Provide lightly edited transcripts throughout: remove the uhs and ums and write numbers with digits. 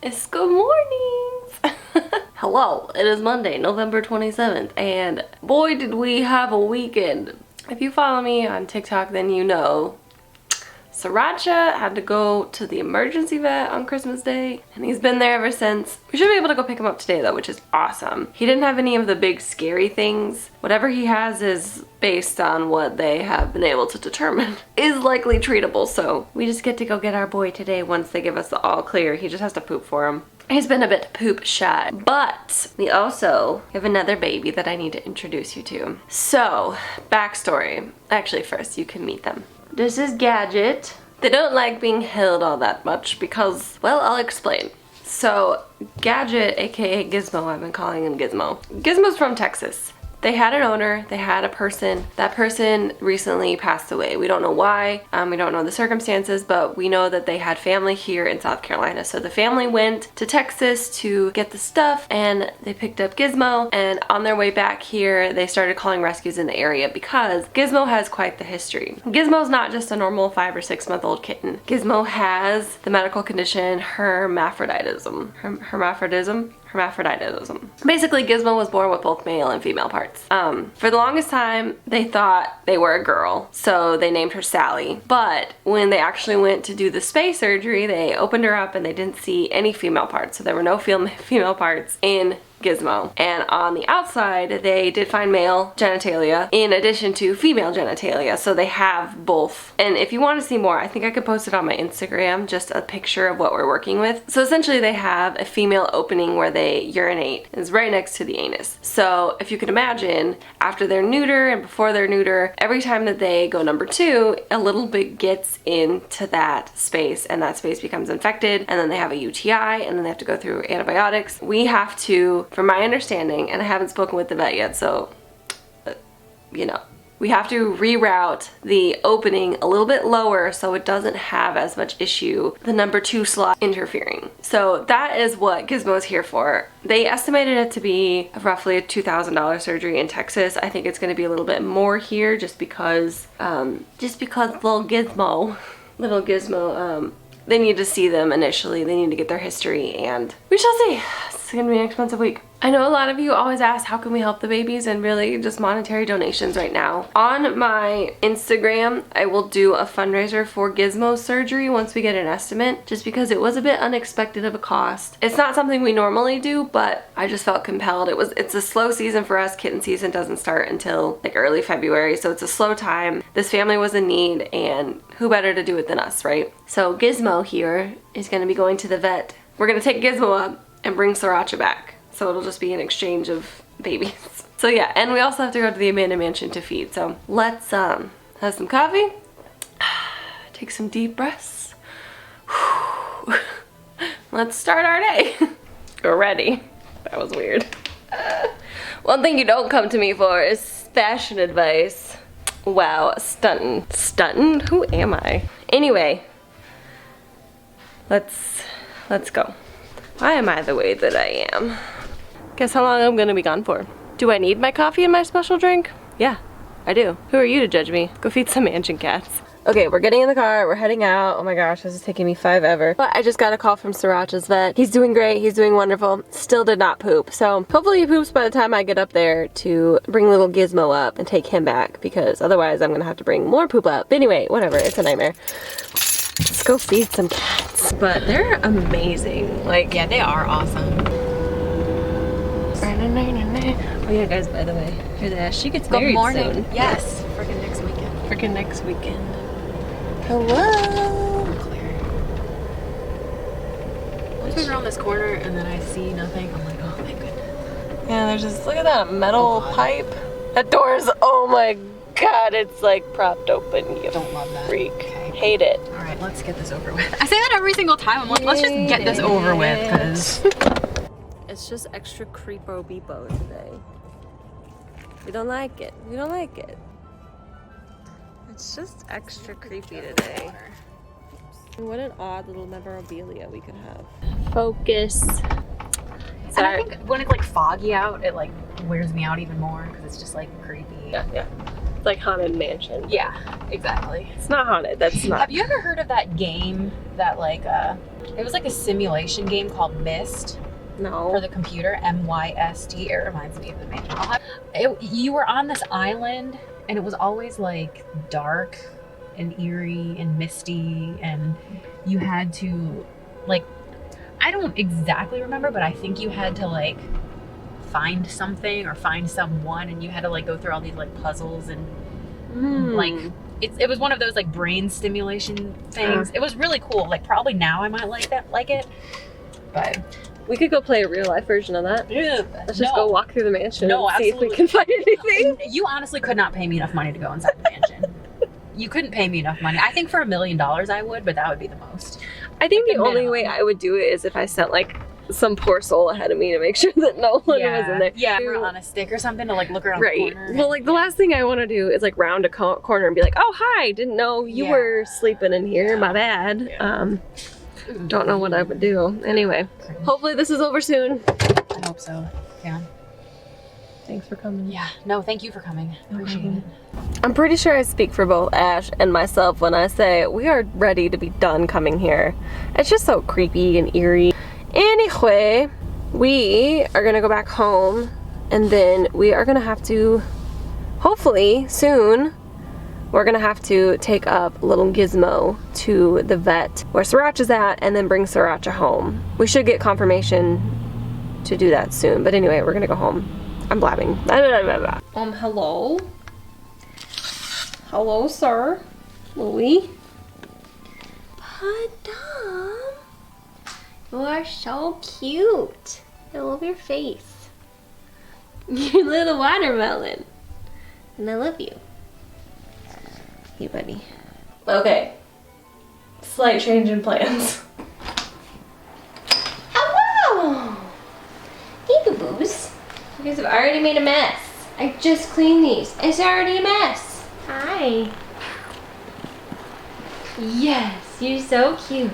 It's good morning. Hello, it is Monday, November 27th, and boy did we have a weekend. If you follow me on TikTok, then you know Sriracha had to go to the emergency vet on Christmas Day, and he's been there ever since. We should be able to go pick him up today though, which is awesome. He didn't have any of the big scary things. Whatever he has is based on what they have been able to determine is likely treatable, so we just get to go get our boy today once they give us the all clear. He just has to poop for him. He's been a bit poop shy, but we also have another baby that I need to introduce you to. So, backstory. Actually, first you can meet them. This is Gadget. They don't like being held all that much because, well, I'll explain. So, Gadget, aka Gizmo, I've been calling him Gizmo. Gizmo's from Texas. They had an owner, they had a person. That person recently passed away. We don't know why, we don't know the circumstances, but we know that they had family here in South Carolina. So the family went to Texas to get the stuff and they picked up Gizmo, and on their way back here, they started calling rescues in the area because Gizmo has quite the history. Gizmo's not just a normal 5 or 6 month old kitten. Gizmo has the medical condition hermaphroditism. Hermaphroditism. Basically, Gizmo was born with both male and female parts. For the longest time, they thought they were a girl, so they named her Sally. But when they actually went to do the spay surgery, they opened her up and they didn't see any female parts, so there were no female parts in Gizmo. And on the outside, they did find male genitalia in addition to female genitalia, so they have both. And if you want to see more, I think I could post it on my Instagram, just a picture of what we're working with. So essentially they have a female opening where they urinate. It's right next to the anus. So if you can imagine, after they're neuter and before they're neuter, every time that they go number 2, a little bit gets into that space and that space becomes infected, and then they have a UTI, and then they have to go through antibiotics. We have to, from my understanding, and I haven't spoken with the vet yet, so, you know, we have to reroute the opening a little bit lower so it doesn't have as much issue, the number 2 slot interfering. So that is what Gizmo is here for. They estimated it to be roughly a $2,000 surgery in Texas. I think it's going to be a little bit more here just because little Gizmo, they need to see them initially. They need to get their history, and we shall see. It's gonna be an expensive week. I know a lot of you always ask how can we help the babies, and really just monetary donations right now. On my Instagram, I will do a fundraiser for Gizmo's surgery once we get an estimate, just because it was a bit unexpected of a cost. It's not something we normally do, but I just felt compelled. It's a slow season for us. Kitten season doesn't start until like early February, so it's a slow time. This family was in need, and who better to do it than us, right? So Gizmo here is gonna be going to the vet. We're gonna take Gizmo up and bring Sriracha back. So it'll just be an exchange of babies. So yeah, and we also have to go to the Amanda Mansion to feed. So let's have some coffee, take some deep breaths. Let's start our day. We're ready. That was weird. One thing you don't come to me for is fashion advice. Wow, stuntin'. Stuntin'? Who am I? Anyway, let's go. Why am I the way that I am? Guess how long I'm gonna be gone for. Do I need my coffee and my special drink? Yeah, I do. Who are you to judge me? Go feed some mansion cats. Okay, we're getting in the car, we're heading out. Oh my gosh, this is taking me 5 ever. But I just got a call from Sriracha's vet. He's doing great, he's doing wonderful. Still did not poop. So hopefully he poops by the time I get up there to bring little Gizmo up and take him back, because otherwise I'm gonna have to bring more poop up. But anyway, whatever, it's a nightmare. Let's go feed some cats. But they're amazing. Like, yeah, they are awesome. Oh yeah, guys, by the way, hear that? She gets married soon. Yes, freaking next weekend. Freaking next weekend. Hello. Clear. Once we around this corner and then I see nothing, I'm like, oh, thank goodness. Yeah, there's just, look at that metal pipe. That door's, oh my god, it's like propped open. You don't love that. Freak. Okay. Hate it. All right, let's get this over with. I say that every single time. I'm like, let's just get this over with, because it's just extra creepo beepo today. We don't like it. We don't like it. It's just extra creepy today. What an odd little memorabilia we could have. Focus. And I think when it's like foggy out, it like wears me out even more because it's just like creepy. Yeah. It's like Haunted Mansion. Yeah, exactly. It's not haunted. That's not. Have you ever heard of that game that like it was like a simulation game called Myst No. for the computer? MYST. It reminds me of the mansion. You were on this island and it was always like dark and eerie and misty, and you had to like, I don't exactly remember, but I think you had to like find something or find someone, and you had to like go through all these like puzzles and like it was one of those like brain stimulation things. It was really cool. Like probably now I might like it, but We could go play a real life version of that. Let's just go walk through the mansion and see if we can find anything. You honestly could not pay me enough money to go inside the mansion. You couldn't pay me enough money. I think for $1 million I would, but that would be the most. I think the only way I would do it is if I sent like some poor soul ahead of me to make sure that no one was in there. Yeah, on a stick or something to like look around the corner. Well, like the last thing I want to do is like round a corner and be like, oh, hi, didn't know you were sleeping in here. My bad. Don't know what I would do. Anyway, hopefully this is over soon. I hope so. Yeah. Thanks for coming. Yeah. No, thank you for coming. Appreciate it. I'm pretty sure I speak for both Ash and myself when I say we are ready to be done coming here. It's just so creepy and eerie. Anyway, we are gonna go back home, and then we are gonna have to, hopefully soon, we're gonna have to take up little Gizmo to the vet where Sriracha's at, and then bring Sriracha home. We should get confirmation to do that soon, but anyway, we're gonna go home. I'm blabbing. Hello? Hello, sir. Louie? Madame. You are so cute. I love your face. Your little watermelon. And I love you. Hey, buddy. Okay. Slight change in plans. Hello! Hey, boo-boos. You guys have already made a mess. I just cleaned these. It's already a mess. Hi. Yes, you're so cute.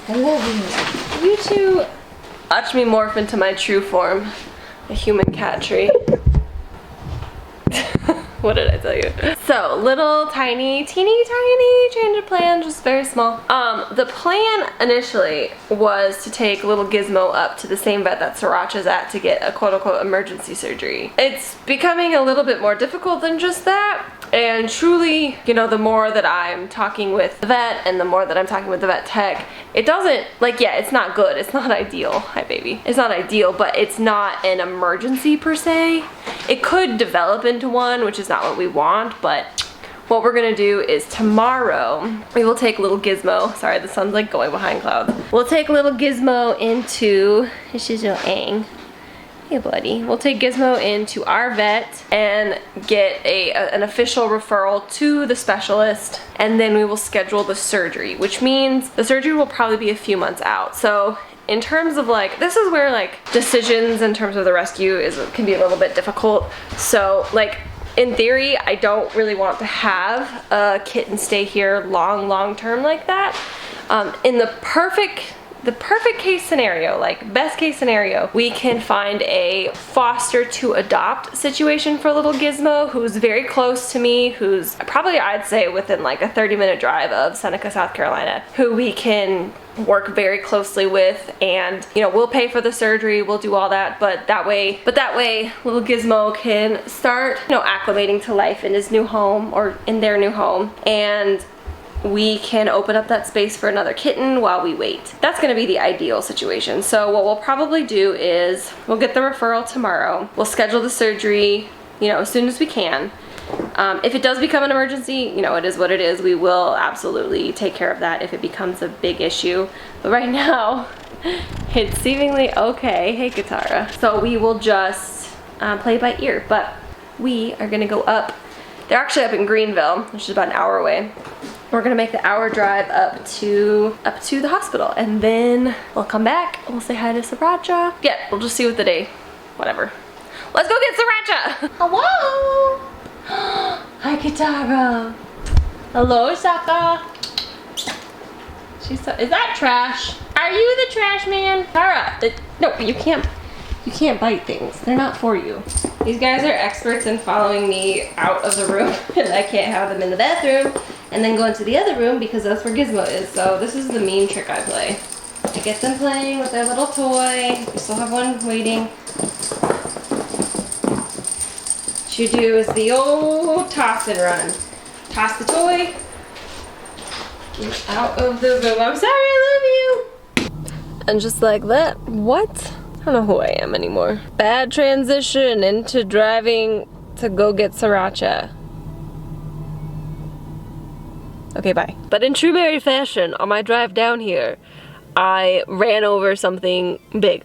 I love you. You two watch me morph into my true form, a human cat tree. What did I tell you? So, little tiny, teeny tiny change of plan, just very small. The plan initially was to take little Gizmo up to the same vet that Sriracha's at to get a quote-unquote emergency surgery. It's becoming a little bit more difficult than just that. And truly, you know, the more that I'm talking with the vet and the more that I'm talking with the vet tech, it doesn't, like, yeah, it's not good. It's not ideal. Hi, baby. It's not ideal, but it's not an emergency per se. It could develop into one, which is not what we want, but what we're gonna do is tomorrow, we will take little Gizmo. Sorry, the sun's like going behind clouds. We'll take little Gizmo into, this is your Aang. Hey, buddy. We'll take Gizmo into our vet and get an official referral to the specialist, and then we will schedule the surgery, which means the surgery will probably be a few months out. So in terms of like, this is where like decisions in terms of the rescue can be a little bit difficult. So like, in theory, I don't really want to have a kitten stay here long term like that. In the perfect case scenario, like best case scenario, we can find a foster to adopt situation for little Gizmo who's very close to me, who's probably, I'd say, within like a 30-minute drive of Seneca, South Carolina, who we can work very closely with, and you know, we'll pay for the surgery, we'll do all that, but that way little Gizmo can start, you know, acclimating to life in his new home, or in their new home, and we can open up that space for another kitten while we wait. That's gonna be the ideal situation. So what we'll probably do is we'll get the referral tomorrow. We'll schedule the surgery, you know, as soon as we can. If it does become an emergency, you know, it is what it is. We will absolutely take care of that if it becomes a big issue. But right now, it's seemingly okay. Hey, Katara. So we will just play by ear. But we are gonna go up. They're actually up in Greenville, which is about an hour away. We're gonna make the hour drive up to the hospital, and then we'll come back and we'll say hi to Sriracha. Yeah, we'll just see what the day, whatever. Let's go get Sriracha. Hello. Hi, Katara. Hello, Saka. Is that trash? Are you the trash man? Tara, no, you can't You can't bite things. They're not for you. These guys are experts in following me out of the room, and I can't have them in the bathroom and then go into the other room because that's where Gizmo is. So this is the mean trick I play. I get them playing with their little toy. We still have one waiting. What you do is the old toss and run. Toss the toy. Get out of the room. I'm sorry, I love you. And just like that, what? I don't know who I am anymore. Bad transition into driving to go get Sriracha. Okay, bye. But in true Mary fashion, on my drive down here, I ran over something big.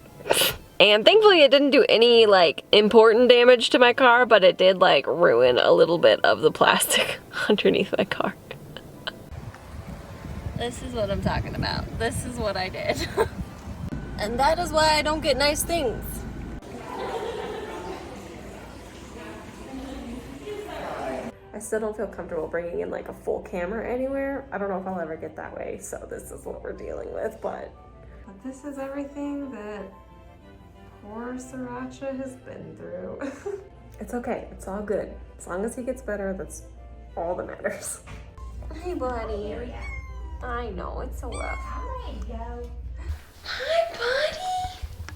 And thankfully it didn't do any like important damage to my car, but it did like ruin a little bit of the plastic underneath my car. This is what I'm talking about. This is what I did. And that is why I don't get nice things. I still don't feel comfortable bringing in like a full camera anywhere. I don't know if I'll ever get that way, so this is what we're dealing with, but this is everything that poor Sriracha has been through. It's okay, it's all good. As long as he gets better, that's all that matters. Hey, buddy. I know, it's so rough. Hi, buddy.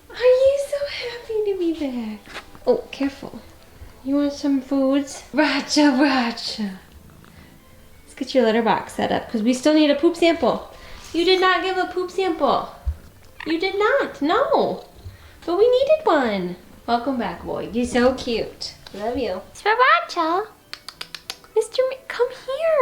Are you so happy to be back? Oh, careful. You want some foods? Racha, Racha. Let's get your litter box set up because we still need a poop sample. You did not give a poop sample. You did not, no. But we needed one. Welcome back, boy. You're so cute. Love you. Sriracha. Come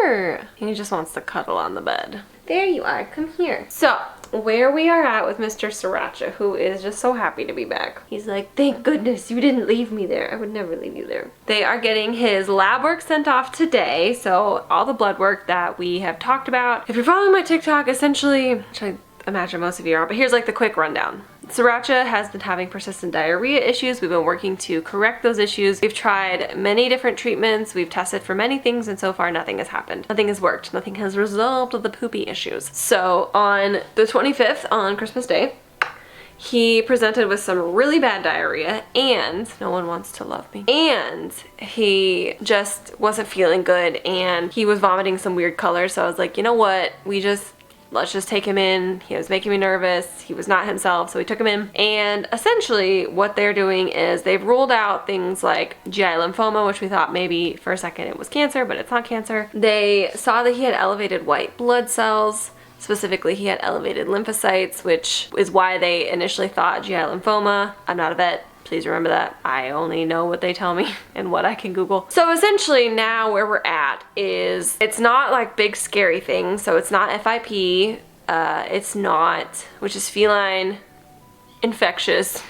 here. He just wants to cuddle on the bed. There you are, come here. So, where we are at with Mr. Sriracha, who is just so happy to be back. He's like, thank goodness you didn't leave me there. I would never leave you there. They are getting his lab work sent off today, so all the blood work that we have talked about. If you're following my TikTok, essentially, which I imagine most of you are, but here's like the quick rundown. Sriracha has been having persistent diarrhea issues. We've been working to correct those issues. We've tried many different treatments. We've tested for many things, and so far nothing has happened. Nothing has worked. Nothing has resolved the poopy issues. So on the 25th, on Christmas Day, he presented with some really bad diarrhea, and no one wants to love me. And he just wasn't feeling good, and he was vomiting some weird colors. So I was like, you know what? Let's just take him in. He was making me nervous. He was not himself, so we took him in. And essentially what they're doing is they've ruled out things like GI lymphoma, which we thought maybe for a second it was cancer, but it's not cancer. They saw that he had elevated white blood cells. Specifically, he had elevated lymphocytes, which is why they initially thought GI lymphoma. I'm not a vet. Please remember that. I only know what they tell me and what I can Google. So essentially now where we're at is it's not like big scary things. So it's not FIP. It's not, which is feline infectious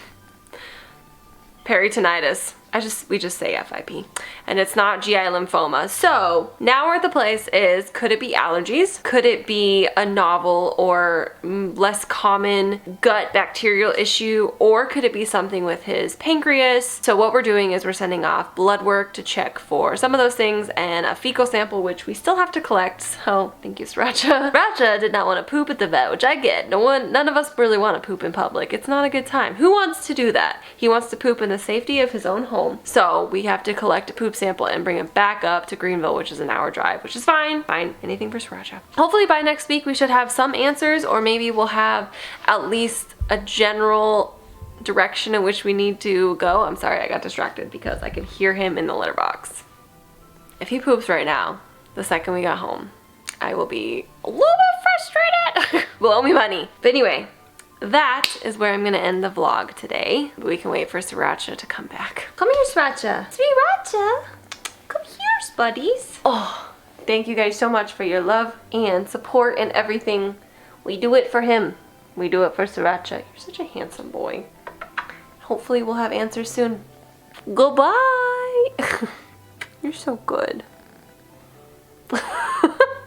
peritonitis. We just say FIP. And it's not GI lymphoma. So now we're at the place is, could it be allergies? Could it be a novel or less common gut bacterial issue? Or could it be something with his pancreas? So what we're doing is we're sending off blood work to check for some of those things and a fecal sample, which we still have to collect. So thank you, Sriracha. Sriracha did not want to poop at the vet, which I get. None of us really want to poop in public. It's not a good time. Who wants to do that? He wants to poop in the safety of his own home. So we have to collect a poop sample and bring it back up to Greenville, which is an hour drive, which is fine. Fine, anything for Sriracha. Hopefully by next week we should have some answers, or maybe we'll have at least a general direction in which we need to go. I'm sorry, I got distracted because I could hear him in the litter box. If he poops right now, the second we got home, I will be a little bit frustrated. Will owe me money. But anyway, that is where I'm gonna end the vlog today. We can wait for Sriracha to come back. Come here, Sriracha. Sriracha, come here, buddies. Oh, thank you guys so much for your love and support and everything. We do it for him. We do it for Sriracha. You're such a handsome boy. Hopefully we'll have answers soon. Goodbye. You're so good.